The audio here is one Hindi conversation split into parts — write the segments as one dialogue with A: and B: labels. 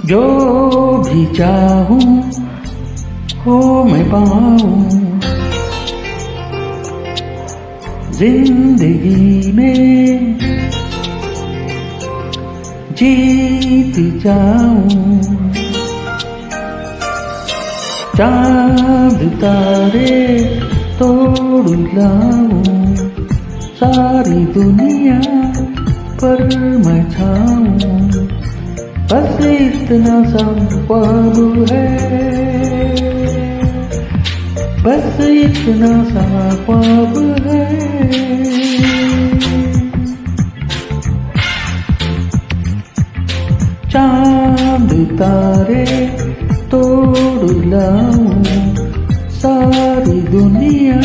A: जो भी चाहूं हो मैं पाऊं, जिंदगी में जीत जाऊं। चांद तारे तोड़ लाऊं, सारी दुनिया पर मैं छाऊं, बस इतना सा ख्वाब है, बस इतना सा ख्वाब है। चांद तारे तोड़ लाऊं, सारी दुनिया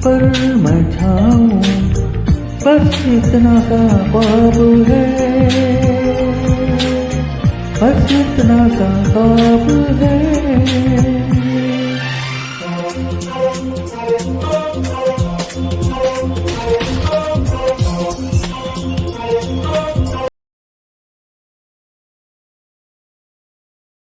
A: पर मैं छाऊं, बस इतना सा ख्वाब है, बस इतना सा ख्वाब है।